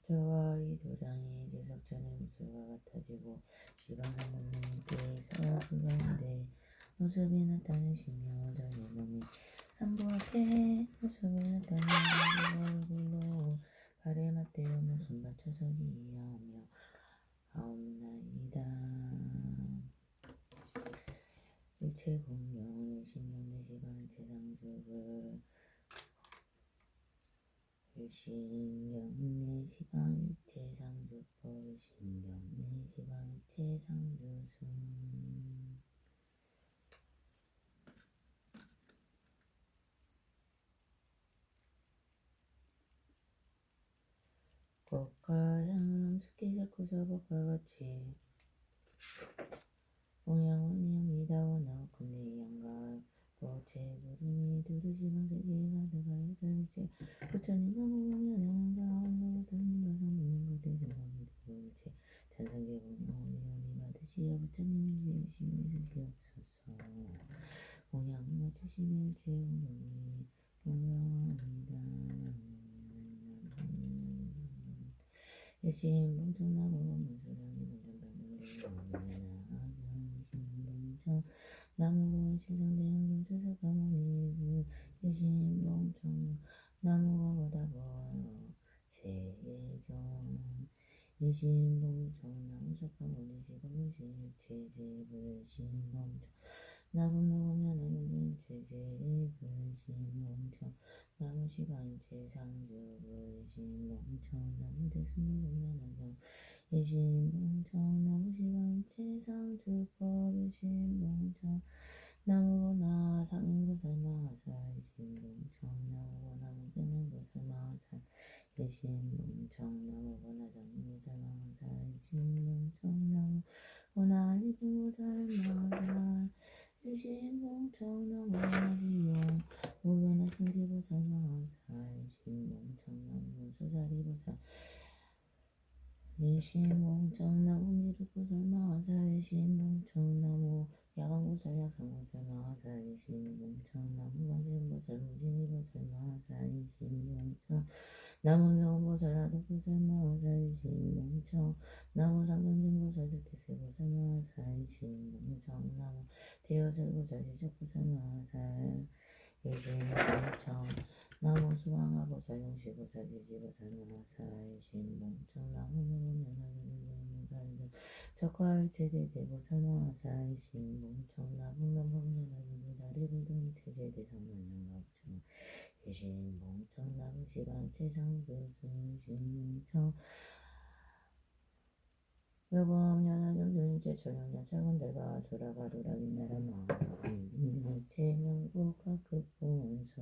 저와 이 도량이 이제 석천의 모습과 같아지고 지방하나님께서 그 가운데 모습이 나타내시며 저희 몸이 산부하게 모습을 나타내는 얼굴로 발에 맞대어 목숨 바쳐 서기하며 하옵나이다. 일체 공명 신령 내시방 최상주를 신령 내시방 최상주법 신령 내시방 최상주순 꽃과 향을 엄숙히 잡고 사복과 같이 공양원이옵니다. 원하옵건대 양가 보채 구름이 두루시방 세계에 가득하여 저일체 부처님과 무공연한가 엄나고 성님과 성문님과 대중하기 두루일체 천상계 공양원이오니 받으시어 부처님이 지으심에 슬기없소서. 공양을 맞추시며 일체 공동이 경명합니다. 일심 봉청나무 문수량이 문전받는데 봉청 나무고 시상대형경 수석가모니 일심 봉청 나무가 보다보 세종 일심 봉청 나무 석가모니 시범일시 체제불심 봉청 나분묘공연하경경 체제불심 봉청 나무시방체 상주불심 봉청 나무대승묘공연하경 일심봉청 나무시방체 상주법 일심봉청 나무보나 상인보살마하살 일심봉청 나무보나 무변행보살마하살 일심봉청 나무보나 장인보살마하살 일심봉청 나무보나 알리핑보살마하살 일심봉청 나무보나 지용 무변화 승지보살마하살 일심봉청 나무보나 조사리보살 일심봉청 나무 미륵보살마하살 일심봉청 나무 야광보살 약상보살마하살 일심봉청 나무 관세음보살 무진이보살마하살 일심봉청 나무 명보살 하덕보살마하살 일심봉청 나무 상존진보살 득태세보살마하살 일심봉청 나무 대여설보살 지적보살마하살 일심봉청 나무 수왕하보살 용시보살 지지보살마하살 일심봉청 나무 명문연하게문보살들 적화일체제대보살마하살 일심봉청 나무 명문연하게문다리불등 체제대성만영합중 일심봉청 나무 시방체상교순 일심봉청 묘금연하경조인체 철령자 차건달바 조라가루라긴나라마 일체명국학급본소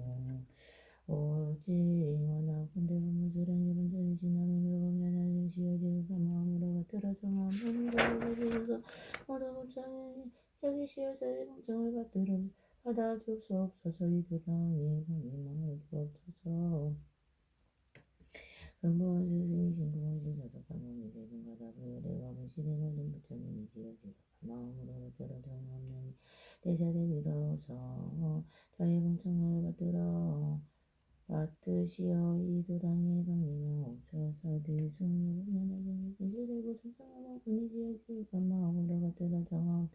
오지원하고 군대본무수랑 일본전이시나무 묘금연하경시여지가 마음으로 받들어 정함 몸으로 모두복장에 여기 시여자의 봉정을 받아줄 수 없어서 이두랑이 강림할 수 없어서 근본 스승이 신궁원신 자석가모니 세중가다 부여대와 문시대 모든 부처님이 지어지가 마음으로 받들어 정함나니 대자대비로서 자의 봉청을 받드시어 이두랑의 강림을 없어서 대승묘면하경이 진실되고 천상하마 분이 지어지가 마음으로 받들어 정함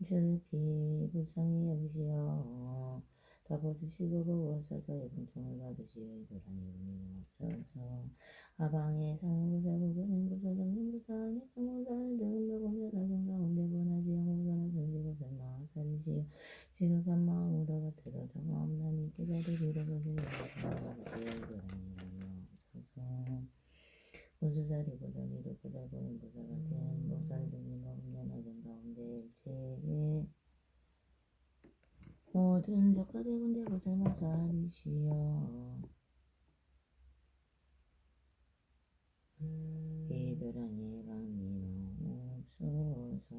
슬피 불쌍히 여기시어 덮어주시고 보호하사 저의 공청을 받으시어 이도라니 운이 없어서 하방에 상행보살 부근행보살 정림보살 예평보살 등벽원변하경 가운데 bon하지 영보변하 승지보살 마하살이시여 지극한 마음으로 겉으로 정없나니 깨달을 이루고자 받으시어 이도라니 운이 없어서 본수살이 보살 미륵보살 보인보살 같은 보살 등이 먹으면하경 가운데 일체에 모든 적가대군대 보살 마살이시여 이도랑의 강림 없소서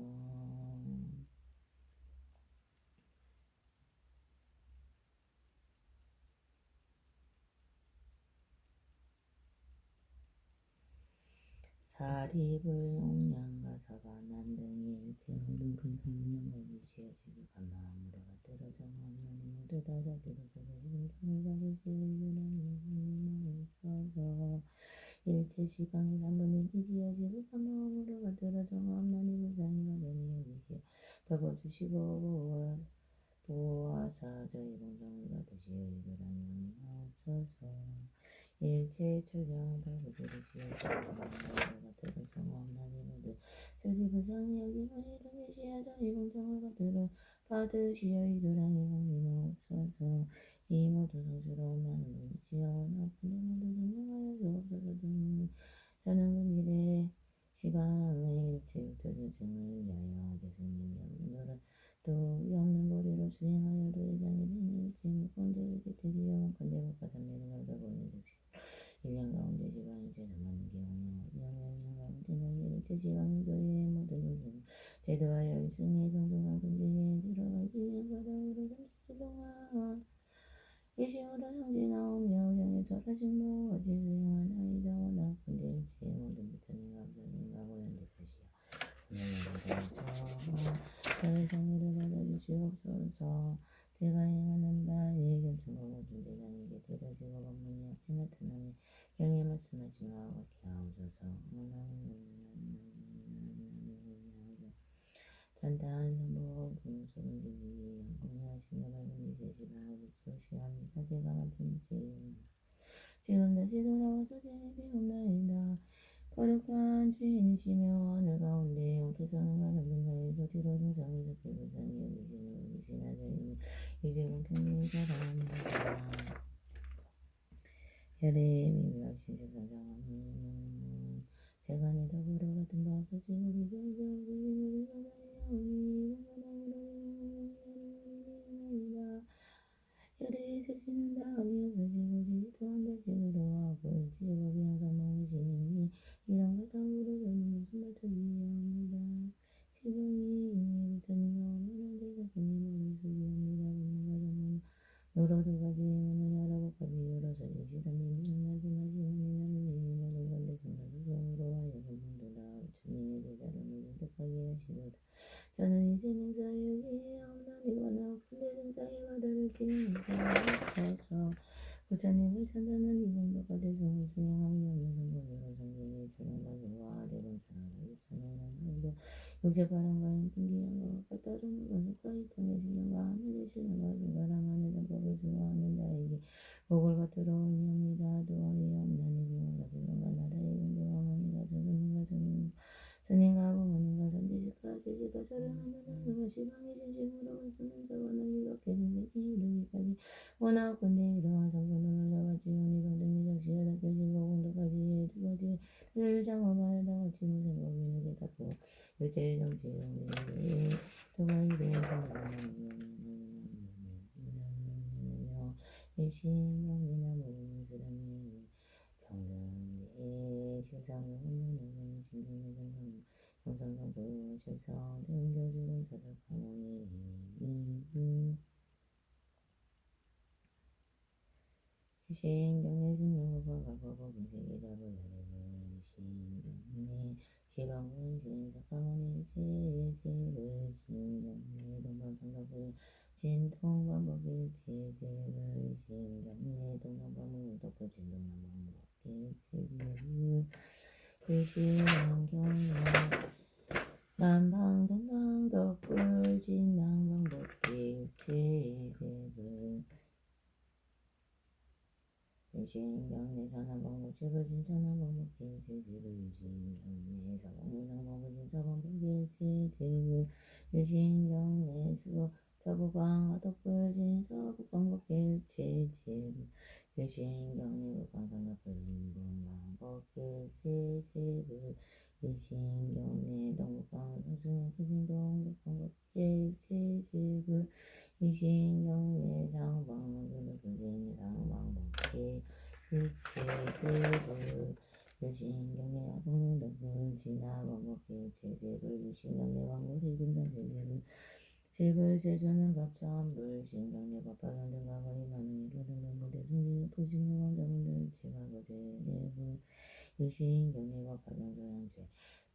사리불용량과 사반한 등의 일체 모든 큰 성문양각이시여 지극한 마음으로 받들어 정없나니 모두 다 자기로 저의 공정을 받으시어 이도랑의 강림 없소서 일체 시방의 삼분의 이지어 지극한 마음으로 받들어 정없나니 불상이가 되니 여기시여 덮어주시고 보호하사 저희 공정을 받으시어 이도랑의 없소서 일체의 천량 발부들으시어 저희 받들어 정없나니 모두 슬기불상이 여기만 이루계시어 저희 공정을 받으시어 이도랑의 강림 없소서 이 모두 성스러운 많은 분이시여 원하건대 모두 증명하여 주옵소서 등이 저는 그 미래 시방의 일체부터 조증을 위하여 교수님이 없는 노릇 또 없는 거리로 수행하여도 예장이 되는 일체 무건대를 깨뜨리어 원건대 복가삼매를 얻어보는 줍시오. 1년 가운데 지방이 제도만 경영 1년 가운데 너희 일체 지방이 교회의 모든 공정 제도하여 일승의 동동한 군대에 들어가기 위한 가닥으로 전쟁을 동안 이심으로 성진하오며 경에 절하신 모 어제 수행하나이다 워낙 군대 일체 모든 부처님과 부처님과 고연대사시여 저의 성의를 받아주시옵소서 제가 행하는 바에 견충과 모든 대장에게 데려지고 법문이 앞에 나타나며 경에 말씀하지 마오게 하옵소서 찬탄 선보 공소는 주기 공유하시며 밝은 이제 지방을 붙여주시옵니까 제가 마침 지금 다시 돌아와서 제 배움나이다 거룩한 주인이시며 하늘 가운데 영께서는 가정민가에서 뒤로 중상을 적게 불쌍히 여기시는 분이신 하나님이 이제 공평히 사랑합니다. 열의 미묘하신 세상장하는 제가 내 더불어 같은 바 없어지고 비교하지 않고 비밀을 받아야 하오니 이런 열의 있으시는 다음이 없어지고 지 또한 다시 그러하고 일체의 법이 항상 머무시니 이런 가닥으로 저는 무슨 말씀이야 합니다. 시방이 부처님과 원만한 대사성의 머리 숙이옵니다. 분노가 정말 너로 두 가지 문을 열어볼까 비유로서 일시라면 말씀하시는 이는 모든 건대 생각으로 하여금 모두 다 부처님의 제자로 모든 뜻하게 하시도다. 저는 이제 명사에 여기에 없나니 워낙 군대 등장에 바다를 기억하옵소서 부처님을 찬단한 이공덕과 대성을 수행함이 없는 성공으로 성경의 주름과 교와 대공천하다 유천하는 육체바람과 행풍기양과 까따르는 원속과 이 땅의 신령과 하늘의 신령과 중가람하는 정법을 주어하는 자에게 복을 받들어 오니옵니다. 도함이 없나니 구원과 주권과 나라의 경계와 어머니가 주님과 스님과 부모님과 선지식과 지식과 저를 만나는 것이 방의 진심으로 베푸는 자와는 이렇게 굉장히 이르기까지 원하건대 이러한 성분을 올려가지오니 동등히 적시에 닦여지고 공덕까지 두 가지 를 장엄하여 다같이 무슨 법인을 깨닫고 일체의 정치의 정리에 도가 이루어 성장하며 일신경이나 모든 수량의 평등의 실상의 혼돈의 신경의 정상정도 실상 등교주는 사석하모니 일신경의 신명과 과거고 중세기 다보여래고 일신경의 지방분신 sakka모니 일체제불 신경의 동방성덕불 진통반복 일체제불 신경의 동방반복 덕불 진동반복 일체제불 일신경의 남방정당 덕불 진낭반복 일체제불 일신경내 산화방목 주부진 산화방목 일체지불 일신경내 사방문화방목 진사방목 일체지불 일신경내 수로 저부방 화덕불진 서북방목 일체지불 일신경내 국방산업불 인봉방목 일체지불 일신경내 동북방 성승부진 동북방목 일체지불 일신경내 상방목으로 불진 상방목계 일체제불 일신경내 아봉동불 진화방목계 일체제불 일신경내 왕물이 금단제제불 제불 제주는 갑천불 신경내 법화경등과 거리만은 이로등등부대 승리 부신경 왕자분들 제가거제불 일신경내 법화경조양제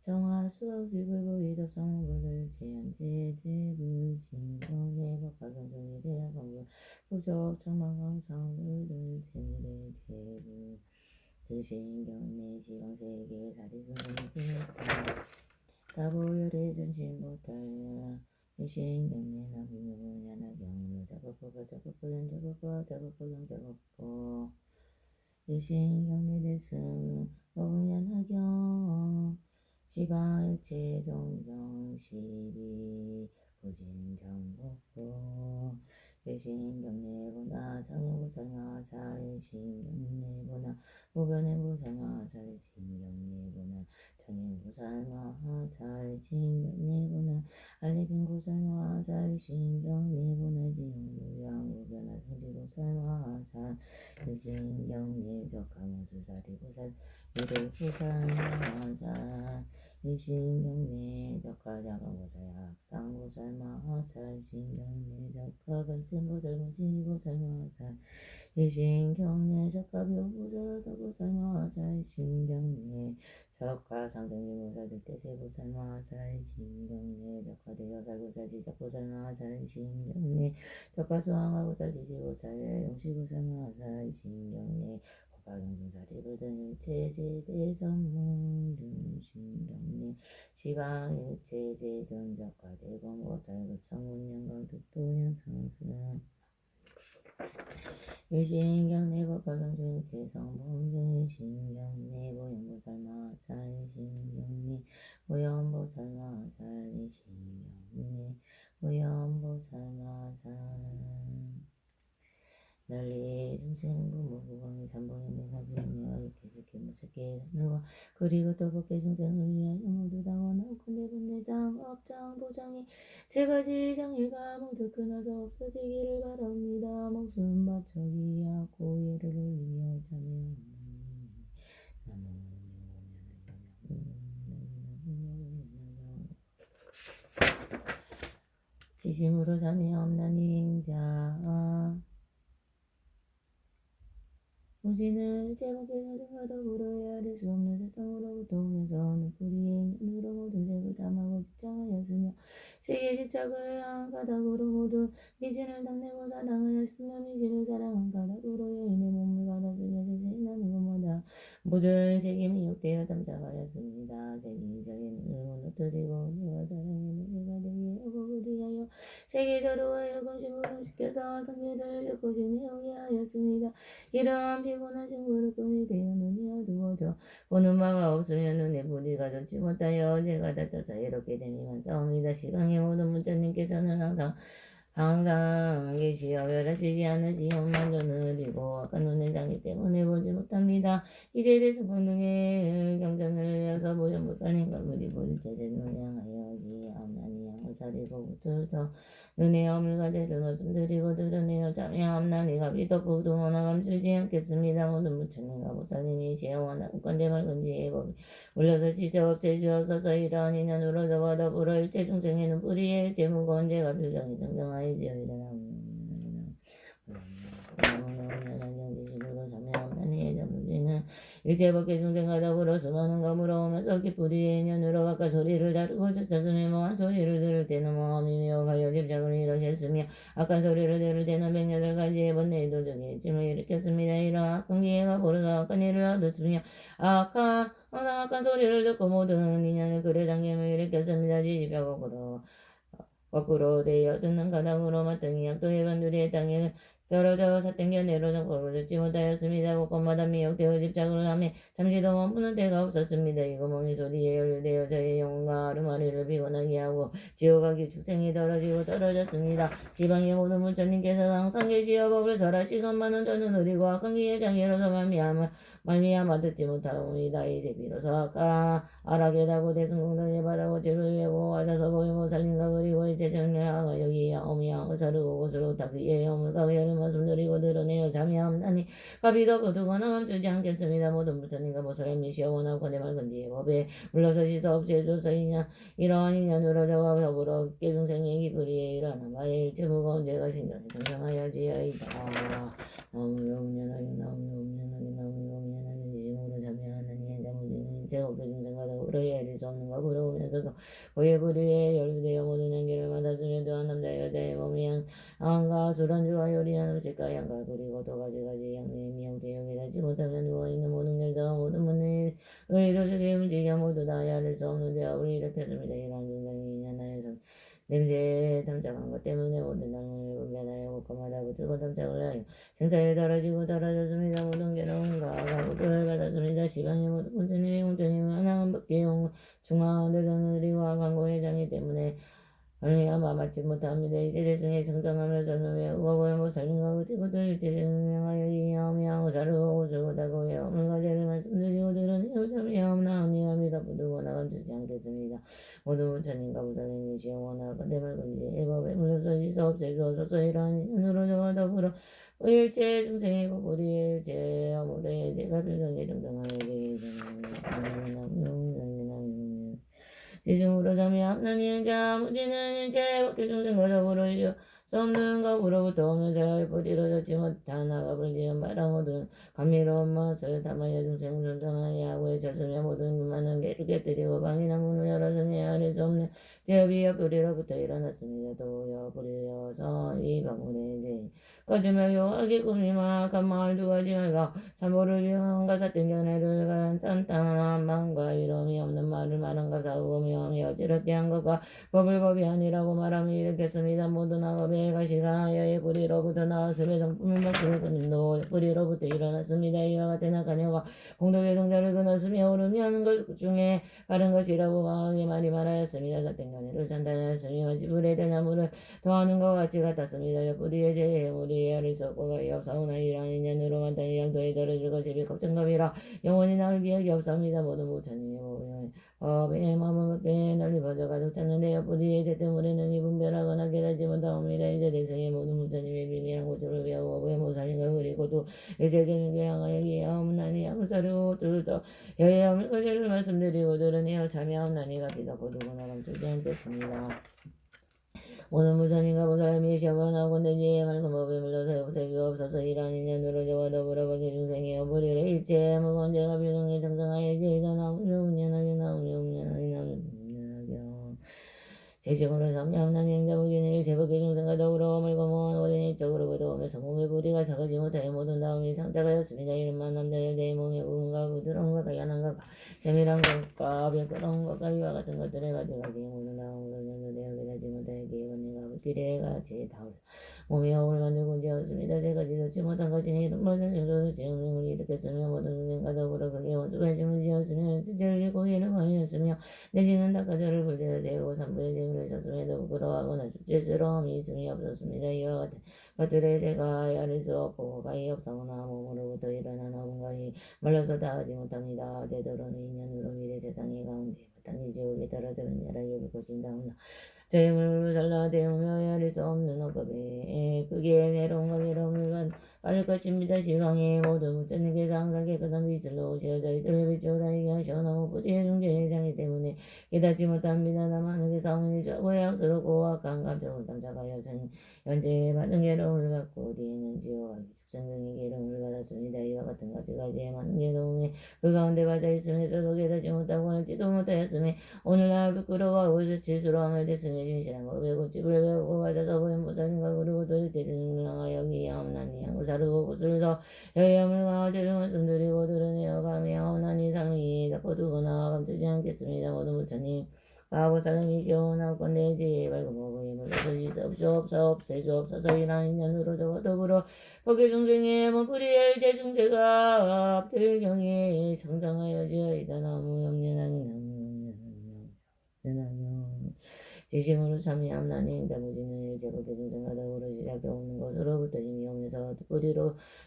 정화 수학 지불부 이덕상물들 제한제제불 신경내 법화경등 미래야방불 부족 청망강상물들 제미래제불 일신경내 시강세계 사리순전제불 다보열의 전신보탈 일신경내 나무용은 야나경로 작업보가 작업보 연작업보 작업보경 작업보 일신경내 대승 먹음연하경 시바일체종경 시비 부진정복보 일신경내보나 장애보살마살 일신경내보나 무변해보살마살 일신경내보나 장애보살마살 일신경내보나 알리빈보살마살 일신경내보나 지용무양 무변하성지보살마살 일신경내 적하무수사리보살 미래보살마살 일신경내 적하자가보살 약상보살마살 일신경내 적하건센보살 무진이보살마살 일신경내 적하묘보살다보살마살 일신경내 적하상정리보살 득대세보살마살 일신경내 적하대여살보살 지적보살마살 일신경내 적하수왕하보살 지지보살 용시보살마살 일신경내 법화경중사리불등 일체제대선문 윤신경내 시방일체제존적화대검보살 급성문양강 득도양상승 일신경내 법화경중 일체성봉중 일신경내 보현보살마살 일신경내 보현보살마살 일신경내 보현보살마살 난리 중생 부모구광의 삼봉의 가지내와 육개새끼 무색계 산을과 그리고 또복계 중생을 위하여 모두 다원하건대 분대장 업장 보장이 세 가지 장애가 모두 끊어져 없어지기를 바랍니다. 목숨 바쳐기 하고 예를 올리며 자매 지심으로 자매 없나니 인자 무진을 제목의 사생과 더불어 헤아릴 수 없는 세상으로부터 오면서 눈뿌리에 인연으로 모든 색을 담하고 집착하였으며 세계 집착을 한 가닥으로 모두 미진을 담내고 사랑하였으며 미진을 사랑한 가닥으로 여인의 몸을 받아들며 세세나는 것마다 모든 색이 미혹되어 담작하였습니다. 세계적인 눈을 무너뜨리고 내와 사랑의 무게가 되게 하고 그리하여 세계저루하여 금심으로 시켜서 성계를 엮고 지내오게 하였습니다. 이러한 피곤하신 무릎꾼이 되어 눈이 어두워져 보는 바가 없으면 눈에 불이가 좋지 못하여 제가 다쳐서 이렇게 됨이만 싸웁니다. 시방의 모든 문자님께서는 항상 계시어 멸하시지 않으시옵만 저는 느리고 악한 눈의 장애 때문에 보지 못합니다. 이제 대수 본능의 경전을 이어서 보지 못하니까 그리고 일체제 눈을 향하여 기하옵나니 양을 사리고 붙들서 눈의 어물가대를 말씀드리고 드러내어 자매하옵나니가 비덮고 동원하 감추지 않겠습니다. 모든 부처님과 보살님이 시행원한 건대말 근지의 법이 울려서 시세 없애주옵소서. 이러한 인연으로 저와 더불어 일체 중생에는 뿌리에 일체 무거운 죄가 필경이 정정하이지어이다. 지식으로 자매하옵나니 예전부지는 일체법계 중생과 더불어 수많은 검으로 오면서 기쁘리의 인연으로 아까 소리를 다루고 쫓았으며 모한 소리를 들을 때는 모함이 미혹하여 집착을 일으켰으며 악한 소리를 들을 때는 108가지의 번뇌의 도적의 짐을 일으켰습니다. 이러한 악한 기회가 벌어서 악한 일을 얻었으며 항상 악한 소리를 듣고 모든 인연을 그래 당김을 일으켰습니다. 지지벽 거꾸로 되어 듣는 가닥으로 마땅히 약도의 반두리의 땅에 떨어져 삿땡겨 내려오던 꼴을 듣지 못하였습니다. 곳곳마다 미혹되어 집착을 하며 잠시도 머무는 데가 없었습니다. 이거 몸이 소리에 연루되어 저의 영혼과 아르마리를 피곤하게 하고 지옥하기 축생이 떨어지고 떨어졌습니다. 지방의 모든 부처님께서 항상 계시어 법을 설하시건만은 저는 느리고 악한 기의 장애로서 말미암아 듣지 못하옵니다. 이제 비로소 아까 아라게다고 대승공덕에 받아고 죄를 외고 하셔서 보이모 살림과 그리고 일체 정렬하고 여기하오며 양을 사르고 곳으로 다 그의 영물과 의를 말씀드리고 드러내어 자미하옵나니 가비도 거두거나 감추지 않겠습니다. 모든 부처님과 보살의 미시어 원하고 내 말건지의 법에 물러서시서 없애주소이냐 이러한 인연으로 저와 더불어 깨중생의 기불이에 일어나 마의 일체 무거운 죄가 생겨내 정정하여지어이다. 나무용련하게 나무용련하게 나무용련하게 지심으로 자비하는 이행자무지는 일체 없애중생과 더불어 예를 수 없는 가 부러우면서도 고의 불의에 연루되어 모든 연기를 받았으며 또한 남자 여자의 몸이 양과 술안주와 요리한 음식과 양과 그리고 또 가지가지 양의 미용되 여기 닿지 못하면 누워있는 모든 결사와 모든 문의 의도적인 움직여 모두 다 야를 수 없는 죄업을 일으켰습니다. 이러한 중장이 인연하여서 냄새에 탐착한 것 때문에 모든 나무를 분별하여 곳곳마다 붙들고 탐착을 하여 생사에 떨어지고 떨어졌습니다. 모든 괴로움과 가부를 받았습니다. 시방의 모든 군주님의 공주님은 하나만 밖에 중앙대전을 이와 광고의 장이 때문에 말미암아 맞지 못합니다. 이제 대승에 정정하며 전놈의 우거보여 못살린가 그티고도 일제 증명하여 이하오며 우사르고 우주고다고 해 어물과제를 말씀드리고 드러내어 자미하옵나오니 아미다 부두고 나감주지 않겠습니다. 모든 부처님과 부처님이 시영원하 건대말 건지 일법에 물려서 이서 없애주어서 이러한 인연으로 저와 더불어 일체 중생이고 불의 일체 아무래 제가 빌정에 정정하여 지중으로 자미하옵나니 행자 무지는 일체 법계 중생과 더불어 이루 수 없는 것으로부터 없는 자의 뿌리로 젖지 못한 아갑을 지은 바라 모든 감미로운 맛을 담아여 중생을 존성하여 하고 졌으며 모든 그만은 개를 깨뜨리고 방이나 문을 열었으며 아릴 수 없는 제비여 뿌리로부터 일어났습니다. 도여 뿌리여서 이 방문의 제 거짓말 요하게 꿈이마 간마을 두 가지 말과 사모를 유용한가 사땡겨내를 간 단단한 망과 이름이 없는 말을 말한가 사우며 어지럽게 한 것과 법을 법이 아니라고 말함을 일으켰습니다. 모든 악업의 가시가 여의 뿌리로부터 나왔으며 성품을 맡기는 그님도 뿌리로부터 일어났습니다. 이와 같은 악한 여가 공덕의 종자를 끊었으며 오름이 하는 것 중에 바른 것이라고 강하게 말이 말하였습니다. 사땡겨내를 산단하였으며 지불에 대나무를 더하는 것 같이 같았습니다. 뿌리의 죄의 해물이 아릴 수 없고 가히 없사오나 이러한 인연으로 만단히 양도에 떨어질 것이 비겁정갑이라 영원히 나올 기억이 없사옵니다. 모든 부처님의 법의 마음을 꽤 널리 퍼져 가득 찼는데요. 뿌리의 죄 때문에 능히 분별하거나 깨닫지 못하옵니다. 이제 대승의 모든 부처님의 비밀한 곳으로 배우고 법의 모살인가 그리고 또 일제적인 향하여 기하옵나니 양사르고 뚫도 여의 어물거제를 말씀드리고 드러내어 참여하옵나니가 비가 거두고 나감추지 않겠습니다. 모든 부처님과 보살님이 시험하고 내지에 맑은 법에 물러서 없애주 없어서 이러한 인연으로 저와 더불어 법계 중생의 어부리를 일체 무거운 죄가 빌경에 정정하여 제이다 나오려 운연하게 나오려 운연하게 나오려 운연하게 제식으로 삼냐옵나니 행자무기는 제법계 중생과 더불어 멀고 먼 오랜 이쪽으로 보도오면서 몸의 부리가 작아지 못하여 모든 다음이 상자가였습니다. 이름만 남자 여자의 몸의 부분과 부드러운 것과 연한 것과 세밀한 것과 매끄러운 것과 이와 같은 것들의 가지가지 모든 다음으로 연도되어 깨닫지 못하여 기회가 길에같이 다올 몸이 허울 만들고 되었습니다. 제가지 좋지 못한 것이니 이런 모든 정도로 증명을 일으켰으며 모든 중생과 더불어 그게 원수발심을 지었으며 주제를 잃고 이름하였으며 내지는 닭가자를 불대어 대고 삼부의 재물을 쳤음에도 부끄러워하거나 수치스러움이 있음이 없었습니다. 이와 같은 것들의 제가 야를 수 없고 가히 없사오나 몸으로부터 일어난 어분가히 말려서 다하지 못합니다. 제도로는 인연으로 미래 세상의 가운데 마땅히 지옥에 떨어져 맹렬하게 불 것인다오나 저의 물을 잘라 대우며 야릴 수 없는 억압에 그게 내려온과 괴로움을 받을 것입니다. 시방의 모든 부처님께서 항상 깨끗한 빛을 놓으시어 저희들을 비추어다니게 하시어 너무 뿌리의 중재의 장이 때문에 깨닫지 못합니다. 다만 그게 사문이 저고 약스럽고 악한 감정을 탐착하여 현재 많은 괴로움을 받고 뒤에는 지옥과 축생 등의 괴로움을 받았습니다. 이와 같은 가지가지의 많은 괴로움에 그 가운데 빠져 있으며 저도 깨닫지 못하고 알지도 못하였으며 오늘날 부끄러워하고 수치스러움을 대승해 진실한 법의 고집을 배우고 가져서 보인 보살인가 그리고 또 일제 증명하여 기하옵나니 양을 사르고 곳을 더 여의함을 가하지를 말씀드리고 드러내어 가미하옵나니 상이 덮어두거나 감추지 않겠습니다. 모든 부처님 보살님이시오 나건대 지혜 밝은 법의 물을 주옵소서 없애주옵소서 이러한 인연으로 저와 더불어 법계 중생의 몸뿌리엘 제중제가 불경에 성장하여 지어이다. 나무 염려나니 나무 지심으로 참여함나니 다무지는 일제국의 중생과 더불어 시작도 없는 것으로부터 힘이 오면서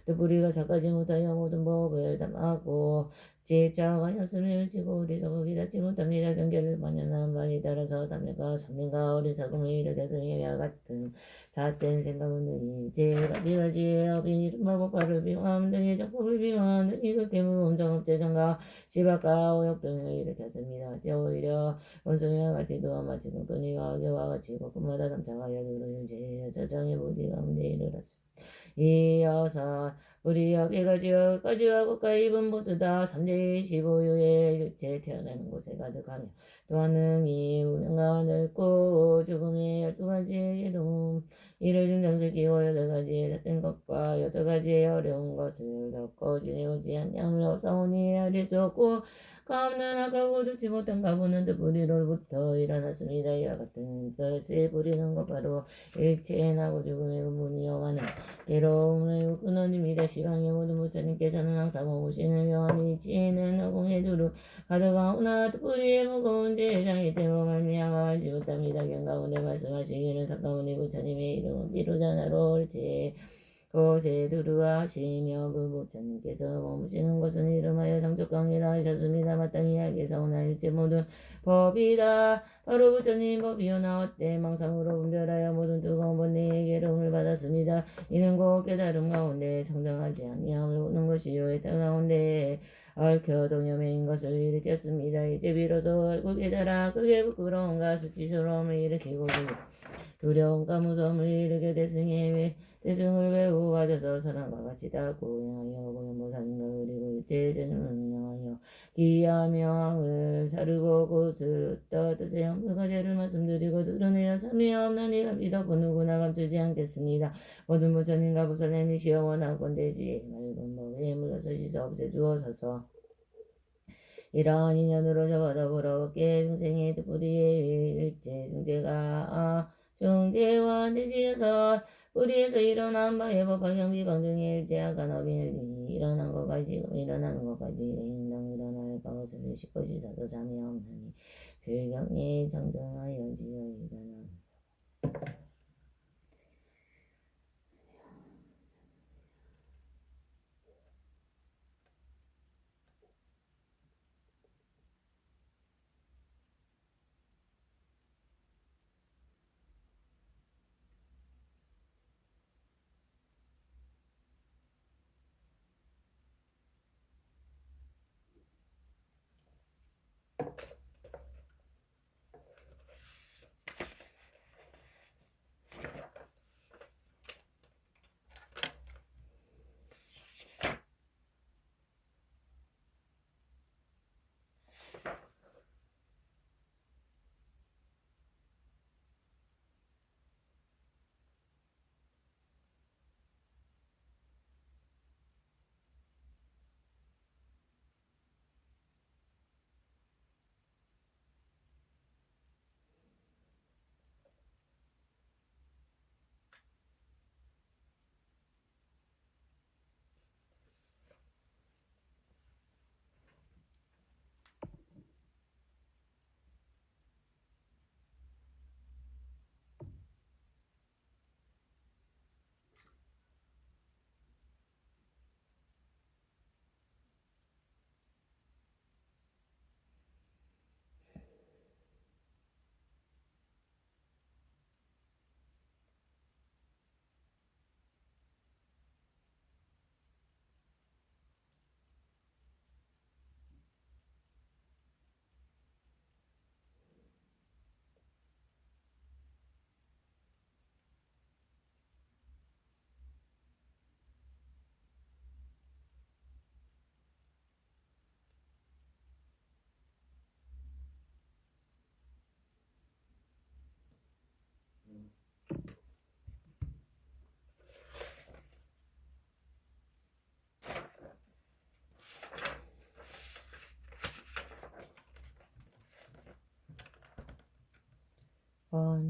뜻뿌리가 작가지 못하여 모든 법을 담았고 집착하였음을 치고 어리석어 닫지 못합니다. 경계를 반연한 바에 따라서 담배가 성능과 어리석음을 일으켰으니 이와 같은 잣된 생각은 일제가지가지의 업이 이른바 법화를 비유함 등의 적법을 비유함 등이 극히 무거운 정업재정과 지박과 오역 등을 일으켰습니다. 어째 오히려 원숭이와 같이 또한 마치는 끈이와 어개와 같이 곳곳마다 담착하여 누르는 제 저장의 무디 가운데 이르렀습니다. 이어서 우리와 비가지와 까지와 국가 입은 모두 다 3대 15유의 일체 태어나는 곳에 가득하며 또한 능히 무명과 넓고 죽음의 12가지의 이름 이를 중정스키고 8가지의 작은 것과 8가지의 어려운 것을 겪고 지내오지 않냐을 없사오니 알릴 수 없고 가없는 악하고 좋지 못한 가부는 뜻뿌리로부터 일어났습니다. 이와 같은 것을 부리는 것 바로 일체의 나고 죽음의 근본이요 많은 괴로움을 끊어냅니다. 시방의 모든 부처님께서는 항상 오시는 명함이 지혜는 허공에 두루 가득하오나 뜻뿌리의 무거운 제장이 때문에 말미암아 알지 못합니다. 경가운데 말씀하시기를 사가모니 부처님의 이름은 비로자나로 옳지 곳에 두루하시며 그 부처님께서 머무시는 곳은 이름하여 상족강이라 하셨습니다. 마땅히 알게서오나 일체 모든 법이다. 바로 부처님 법이요 나왔대 망상으로 분별하여 모든 뜨거운 번뇌의 괴로움을 받았습니다. 이는 곧 깨달음 가운데 성장하지 아니함을 보는 것이요 해탈 가운데 얽혀 동염해인 것을 일으켰습니다. 이제 비로소 알고 깨달아 그게 부끄러움과 수치스러움을 일으키고 두려움과 무서움을 일으켜 대승을 외우 가져서 사람과 같이 닦고 행하여 고연보살인가 그리고 일체 전임을 행하여 기하며 왕을 사르고 곳을 뜻의 물가제를 말씀드리고 드러내어 삼위와 없나니 감비덮고 누구나 감추지 않겠습니다. 모든 부처님과 부처님이시여 원하건대지 맑은 법에 물러서 씻어 없애주옵소서. 이러한 인연으로 저와 더불어 업계 중생의 뜻뿌리의 일체 중재와 내지어서 뿌리에서 일어난 바의 법화 경비방 등의 일제하간 업인이 일어난 것까지 지금 일어나는 것까지 행동 일어날 것을 씻고시 사도 잠이 없나니 불경에 정정하여 지어이다.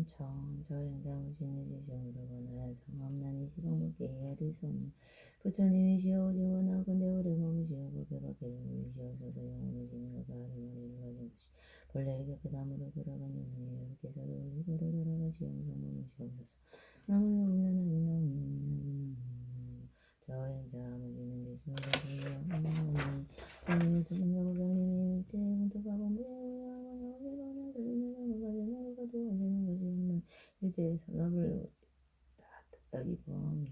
청 저행자무신의 지심으로 번하여 정엄난이 시방밖에 헤아릴 수 없는 부처님이시여 오지원하건대 오래 머무시어 법에밖에 모이시어서서 영혼을 지니가 바른 머리를 가진 것이 본래의 그 나무로 돌아간 영혼이 여러께서도 올리도록 돌아가시 영성 머무시옵소서. 나무를 보면은 나무는 저행자무신의 지심으로 번하여 정엄난이 저행자 보살님이 일체 문토가본 일제의 산업을 다다기 범하니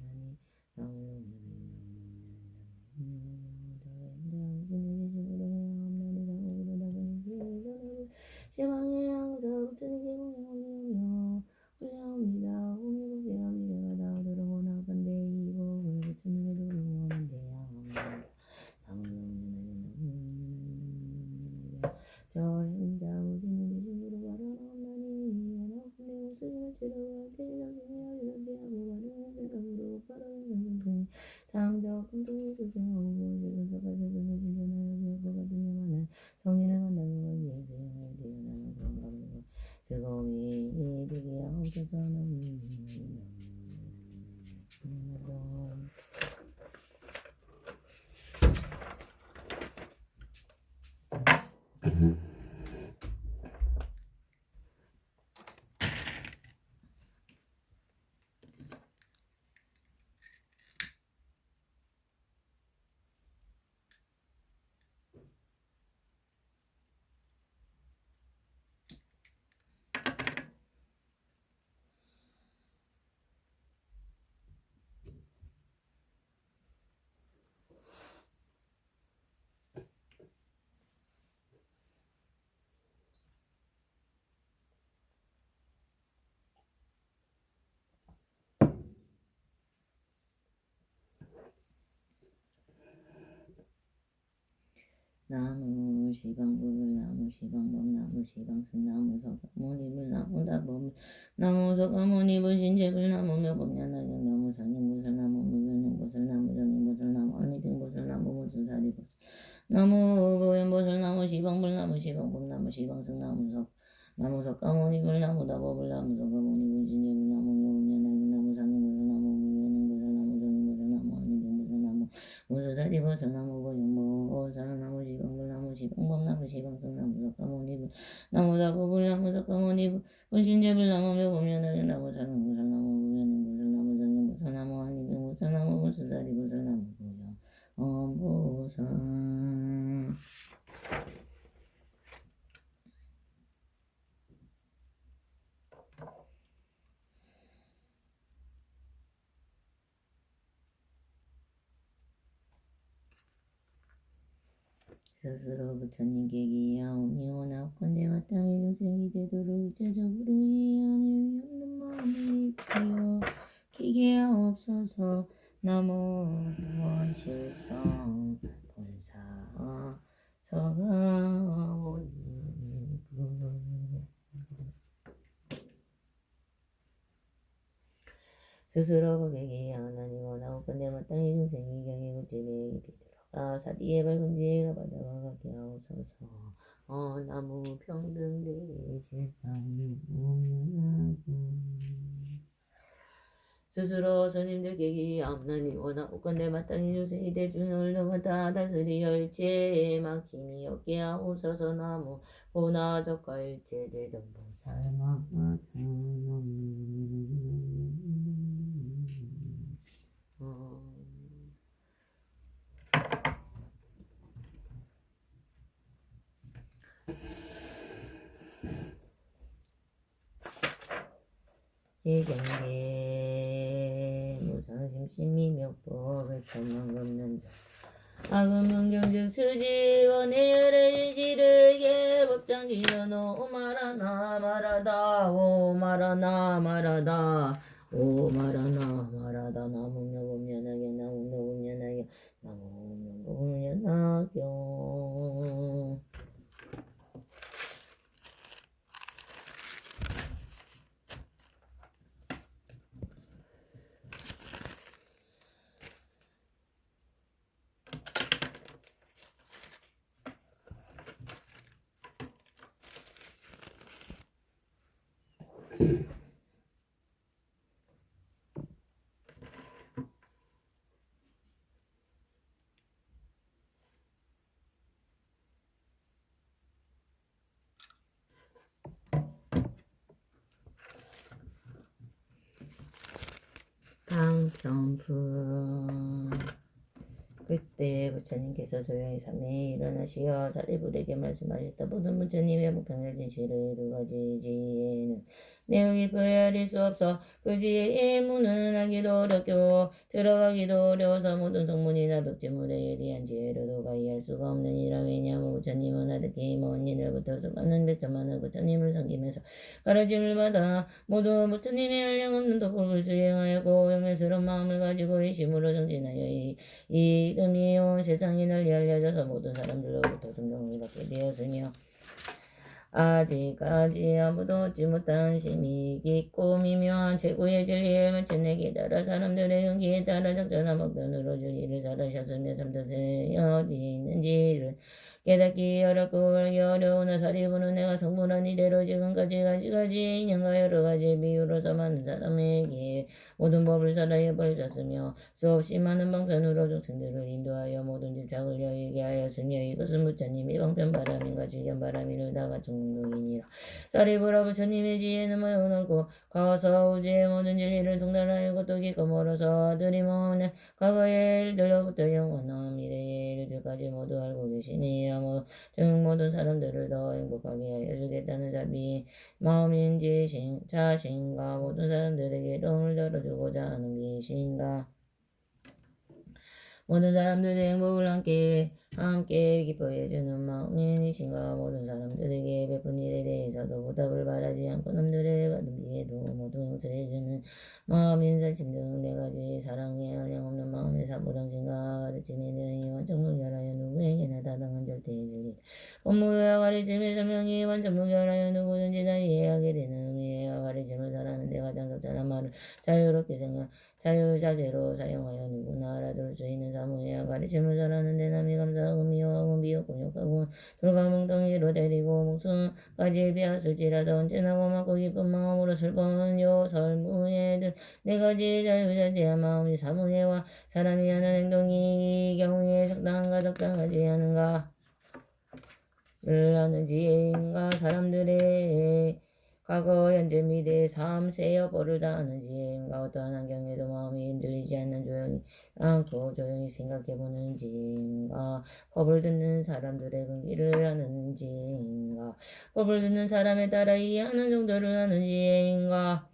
시방의 양사 부처님께 공양하며 올려옵니다. 공의법이야 미래가 나오도록 원하건대 이법을 부처님의 도를 원한대 양합니다. 저행자 무진의 대신으로 바라나옵나니 원하건대 목소리만 치러갈 대장생이야 이런대하고 바르는 생각으로 바라는 생통이 장적 공통의 조생하고 무엇을 선서가 세상을 진전하여 비역과 같은 영화는 성인을 만나고 위해 수행을 되어나는 그런 감정과 즐거움이 되게 하옵소서. 나무 시방불 나무 시방범 나무 시방승 나무 서가모니불 나무 다범 나무 서가모니불 신제불 나무 묘법냐나경 나무 상인보살 나무 무변행보살 나무 정인보살 나무 알리빙보살 나무 무술사리보살 나무 보현보살 나무 시방불 나무 시방범 나무 시방승 나무 석가모니불 나무 다법불 나무 서가모니불 신제불 나무 묘법냐나경 나무 상인보살 나무 무변행보살 나무 정인보살 나무 알리빙보살 나무 무술사리보살 나무 보현보살 나무 시방불 나무 시방범 나무 시방승 나무 석가모니불 나무 다법불 나무 석가모니불 신제불 나무 묘법냐나경 나무 상인보살 나무 무변행보살 나무 정인보살 나무 알리빙보살 나무 무술사리보살 나무 보현보살 스스로 부처님께 기하오니 원하건대 마땅히 중생이 되도록 육체적으로 이해하며 위없는 마음을 익히어 기게 하옵소서. 나무 원실성 본사 서가모니 스스로 법에게 하나님 원하건대 마땅히 중생이 경의 굴집에 이르도록 사디의 밝은 지혜가 바다와 같게 하옵소서. 나무 평등대 실상이 무명하고 스스로 스님들께 기하옵나니 원하건대 마땅히 중생이 대중을 넘었다 다스리어 일체에 막힘이 없게 하옵소서. 나무 보나적과 일체 대전보 살마사 예경계 무상심심이묘법 천만 걷는 자 아금명경즉 수지원의 열애지를 예법장지연오 말하나 말하다 오 말하나 말하다 오 말하나 말하다 나무묘법연하경 나무묘법연하경 나무묘법연하경 한편품. 그때 부처님께서 조용히 잠에 일어나시어 사리불에게 말씀하셨다. 모든 부처님의 무평생 진실의 두 가지 지혜는 매우 깊이 헤아릴 수 없어 그 지혜의 문은 알기도 어렵고 들어가기도 어려워서 모든 성문이나 벽지물에 대한 지혜로도 가이할 수가 없느니라. 왜냐하면 부처님은 하득히 먼 옛날부터 수많은 백천만의 부처님을 섬기면서 가르침을 받아 모두 부처님의 한량없는 도법을 수행하였고 영맹스러운 마음을 가지고 이심으로 정진하여 이 이름이 온 세상에 널리 알려져서 모든 사람들로부터 존경을 받게 되었으며 아직까지 아무도 얻지 못한 심히 깊고 미묘한 최고의 진리를 마침내 깨달아 사람들의 흥기에 따라 적절한 목변으로 진리를 잘하셨으며 참되에 어디 있는지를 깨닫기 어렵고 알기 어려우나 사리부는 내가 성불한 이대로 지금까지 가지가지 인연과 여러가지 비유로서 많은 사람에게 모든 법을 설하여 벌였으며 수없이 많은 방편으로 중생들을 인도하여 모든 집착을 여의게 하였으며 이것은 부처님이 방편바람인가 질견바람이를 다 갖춘 공동이니라. 사리부라 부처님의 지혜는 매우 넓고 가서 우주의 모든 진리를 통달하여 것도 깊고 멀어서 들이모는 과거의 일들로부터 영원한 미래의 일들까지 모두 알고 계시니라. 즉 모든 사람들을 더 행복하게 하여 주겠다는 마음인지 자신과 모든 사람들에게 도움을 들어주고자 하는 계신가. 모든 사람들의 행복을 함께 기뻐해주는 마음이신가. 모든 사람들에게 베푼 일에 대해서도 보답을 바라지 않고 남들의 받은 비에도 모두 용서해주는 마음인 살침 등 네 가지 사랑에 한량없는 마음의 사무량신가. 가르침이 능히 완전 무결하여 누구에게나 다당한 절대의 진리 법무와 가르침의 설명이 완전 무결하여 누구든지 다 이해하게 되는 의미와 가르침을 잘하는데 가장 적절한 말을 자유롭게 자유자재로 사용하여 누구나 알아들을 수 있는 사무야. 가르침을 잘하는데 남이 감사하고 미워하고 미혹고 욕하고 돌가몽덩이로 때리고 목숨까지 빼앗을지라도 언제나 고맙고 기쁜 마음으로 슬퍼하는 요설무예 등 네 가지 자유자재한 마음이 사무예와 사람이 하는 행동이 이 경우에 적당한가 적당하지 않은가 를 아는 지혜인가. 사람들의 과거 현재 미래의 삶 세여 벌을 다하는 지혜인가. 어떠한 환경에도 마음이 흔들리지 않는 조용히 생각해보는 지혜인가. 법을 듣는 사람들의 근기를 아는 지혜인가. 법을 듣는 사람에 따라 이해하는 정도를 아는 지혜인가.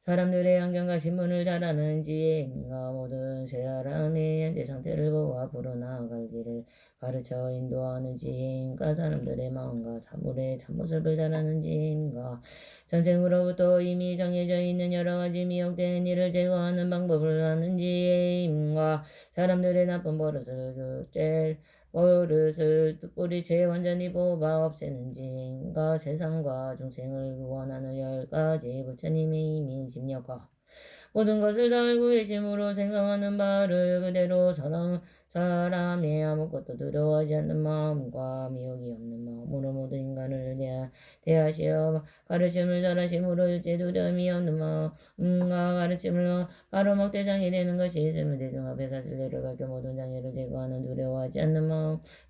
사람들의 환경과 신분을 잘 아는 지혜인가. 모든 사람의 현재 상태를 보고 앞으로 나아갈 길을 가르쳐 인도하는 지혜인가. 사람들의 마음과 사물의 참모습을 잘 아는 지혜인가. 전생으로부터 이미 정해져 있는 여러 가지 미혹된 일을 제거하는 방법을 아는 지혜인가. 사람들의 나쁜 버릇을 뿌리채 완전히 뽑아 없애는 지혜인가. 세상과 중생을 구원하는 10가지 부처님의 이미 심력과 모든 것을 다 알고 계심으로 생각하는 바를 그대로 사람의 아무것도 두려워하지 않는 마음과 미혹이 없는 마음으로 모든 인간을 대하시어 가르침을 잘하심으로 일체 두려움이 없는 마음과 가르침을 가로막대 장이 되는 것이 있으면 대중 앞에 사실대로 밝혀 모든 장애를 제거하는 두려워하지 않는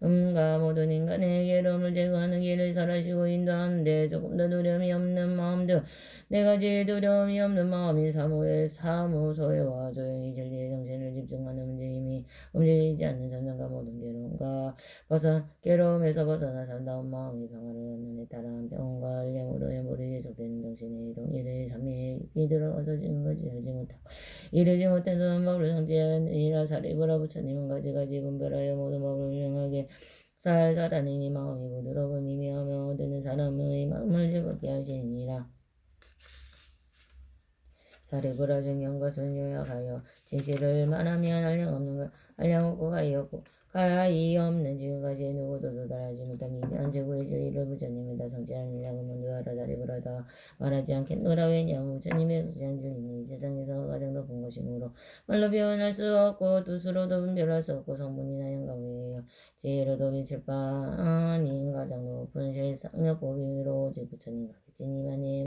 마음과 모든 인간의 괴로움을 제거하는 길을 설하시고 인도하는데 조금 더 두려움이 없는 마음 등 네 가지 두려움이 없는 마음인 사무소에와 조용히 진리의 정신을 집중하는 문제임이 움직이지 않는 전장과 모든 괴로움에서 벗어나 참다운 마음이 평화를 얻는 데 따른 평온과 알량으로 여물이 계속되는 정신의 동일의 삶에 이들어져지는 것이 이르지 못해서 법을 성취하느니라. 사리부라 부처님은 가지가지 분별하여 모든 법을 명하게 살살하니 이 마음이 부드럽고 미묘하며 듣는 사람의 마음을 즐겁게 하시니라. 사리부라 중경과 순요약하여 진실을 말하면 한량없고 가히 없는 지금까지 누구도 도달하지 못한 미묘한 최고의 진리를 부처님은 다 성취하느니라. 그문두하라. 사리부라 다 말하지 않겠노라. 왜냐하면 부처님의 성취한 진리는 이 세상에서 가장 높은 것이므로 말로 표현할 수 없고 뜻으로도 분별할 수 없고 성분이나 영광이에요 지혜로도 미칠 바 아닌 가장 높은 실상력법이므로 오직 부처님과 그치니만이